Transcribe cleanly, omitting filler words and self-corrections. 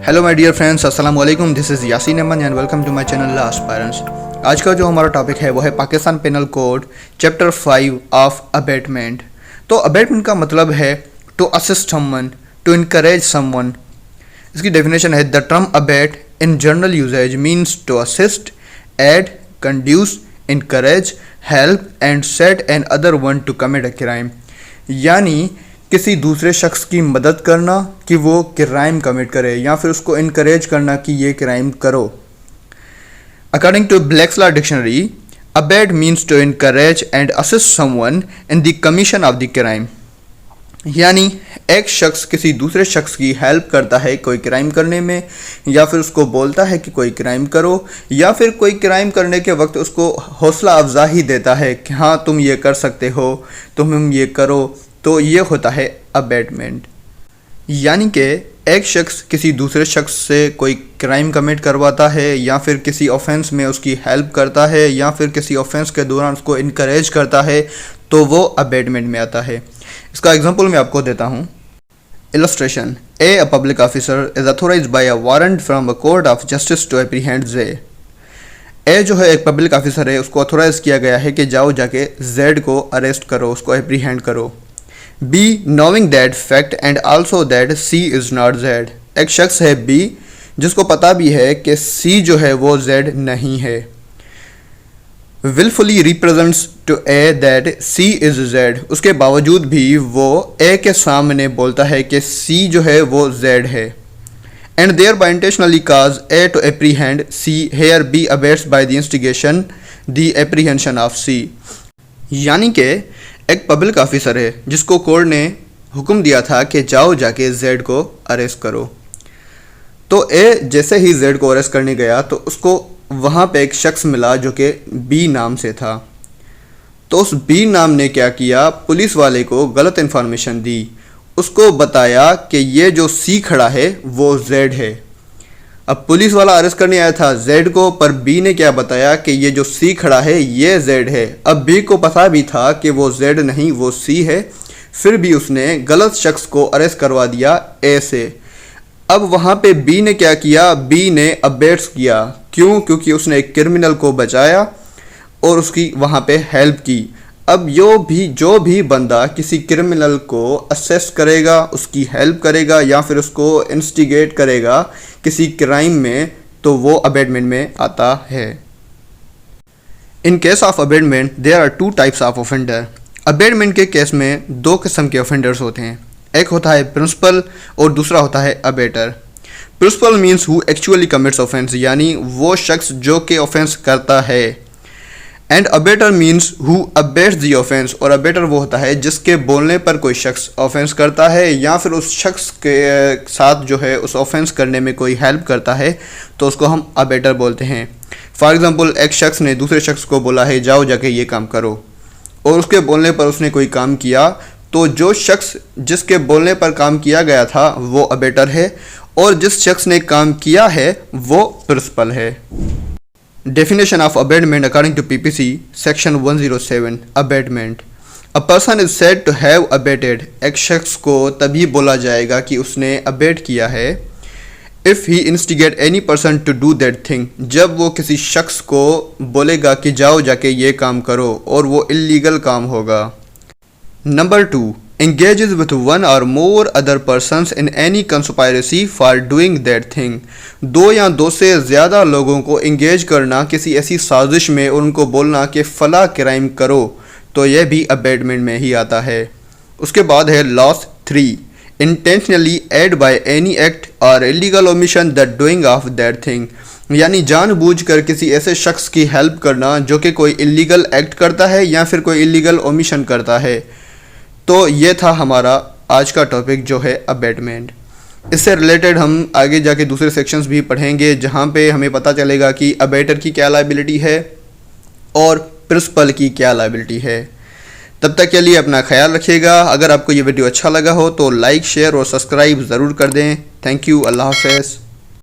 Hello my dear friends, अस्सलाम वालेकुम। This is Yasin Aman and welcome to my channel law aspirants. आज का जो हमारा टॉपिक है वो है Pakistan penal code chapter 5 of abetment. तो अबेटमेंट का मतलब है to assist someone, to encourage someone. इसकी डेफिनेशन है the term abet in general usage means to assist, aid, conduce, encourage, help and set and other one to commit a crime. यानी किसी दूसरे शख्स की मदद करना कि वो क्राइम कमिट करे या फिर उसको इनकरेज करना कि ये क्राइम करो। According to Black's Law Dictionary, abet means to encourage and assist someone in the commission of the crime. यानी एक शख्स किसी दूसरे शख्स की हेल्प करता है कोई क्राइम करने में, या फिर उसको बोलता है कि कोई क्राइम करो, या फिर कोई क्राइम करने के वक्त उसको हौसला अफजाही देता है कि हाँ तुम ये कर सकते हो, तुम ये करो। तो ये होता है अबेटमेंट। यानी कि एक शख्स किसी दूसरे शख्स से कोई क्राइम कमिट करवाता है, या फिर किसी ऑफेंस में उसकी हेल्प करता है, या फिर किसी ऑफेंस के दौरान उसको इनकरेज करता है, तो वो अबेटमेंट में आता है। इसका एग्जांपल मैं आपको देता हूँ। Illustration, a public officer is authorized by a warrant from a court of justice to apprehend J. A जो है एक पब्लिक ऑफिसर है, उसको अथोराइज किया गया है कि जाओ जाके जेड को अरेस्ट करो, उसको एप्रीहेंड करो। Be knowing that fact and also that C is not Z. एक शख्स है बी जिसको पता भी है कि सी जो है वो जेड नहीं है। Wilfully represents to A that C is Z. उसके बावजूद भी वो ए के सामने बोलता है कि सी जो है वो जेड है। And thereby intentionally cause A to apprehend C, here B abets by the instigation the apprehension of C. यानी कि एक पब्लिक ऑफिसर है जिसको कोर्ट ने हुक्म दिया था कि जाओ जाके जेड को अरेस्ट करो। तो ए जैसे ही जेड को अरेस्ट करने गया तो उसको वहाँ पे एक शख्स मिला जो कि बी नाम से था। तो उस बी नाम ने क्या किया, पुलिस वाले को गलत इन्फॉर्मेशन दी। उसको बताया कि ये जो सी खड़ा है वो जेड है। अब पुलिस वाला अरेस्ट करने आया था जेड को, पर बी ने क्या बताया कि ये जो सी खड़ा है ये जेड है। अब बी को पता भी था कि वो जेड नहीं वो सी है, फिर भी उसने गलत शख्स को अरेस्ट करवा दिया ए से। अब वहाँ पे बी ने क्या किया, बी ने अबेट्स किया। क्यों? क्योंकि उसने एक क्रिमिनल को बचाया और उसकी वहाँ पे हेल्प की। अब जो भी बंदा किसी क्रिमिनल को असेस करेगा, उसकी हेल्प करेगा, या फिर उसको इंस्टिगेट करेगा किसी क्राइम में, तो वो अबेटमेंट में आता है। In case of abetment there are two types of offender. Abetment के केस में दो किस्म के ऑफेंडर्स होते हैं। एक होता है प्रिंसिपल और दूसरा होता है abettor. Principal means who actually commits offence, यानी वो शख्स जो कि ऑफेंस करता है। And abettor means who abets the offence, और अबेटर वो होता है जिसके बोलने पर कोई शख्स ऑफेंस करता है, या फिर उस शख्स के साथ जो है उस ऑफेंस करने में कोई हेल्प करता है, तो उसको हम अबेटर बोलते हैं। फॉर एग्जांपल, एक शख्स ने दूसरे शख्स को बोला है जाओ जाके ये काम करो, और उसके बोलने पर उसने कोई काम किया, तो जो शख्स जिसके बोलने पर काम किया गया था वो अबेटर है, और जिस शख्स ने काम किया है वो प्रिंसिपल है। Definition of abetment according to PPC section 107 abetment, a person is said to have abated। एक शख्स को तभी बोला जाएगा कि उसने abet किया है if he instigate any person to do that thing, जब वो किसी शख्स को बोलेगा कि जाओ जाके ये काम करो और वो इलीगल काम होगा। Number 2, engages with one or more other persons in any conspiracy for doing that thing। दो या दो से ज़्यादा लोगों को इंगेज करना किसी ऐसी साजिश में और उनको बोलना कि फ़ला क्राइम करो, तो यह भी अबेटमेंट में ही आता है। उसके बाद है loss 3, intentionally aid by any act or illegal omission the doing of that thing। यानी जानबूझकर किसी ऐसे शख्स की हेल्प करना जो कि कोई इलीगल एक्ट करता है या फिर कोई इलीगल ओमिशन करता है। तो ये था हमारा आज का टॉपिक जो है अबेटमेंट। इससे रिलेटेड हम आगे जाके दूसरे सेक्शंस भी पढ़ेंगे जहाँ पे हमें पता चलेगा कि अबेटर की क्या लायबिलिटी है और प्रिंसिपल की क्या लायबिलिटी है। तब तक के लिए अपना ख्याल रखिएगा। अगर आपको ये वीडियो अच्छा लगा हो तो लाइक, शेयर और सब्सक्राइब ज़रूर कर दें। Thank you. अल्लाह हाफ़िज़।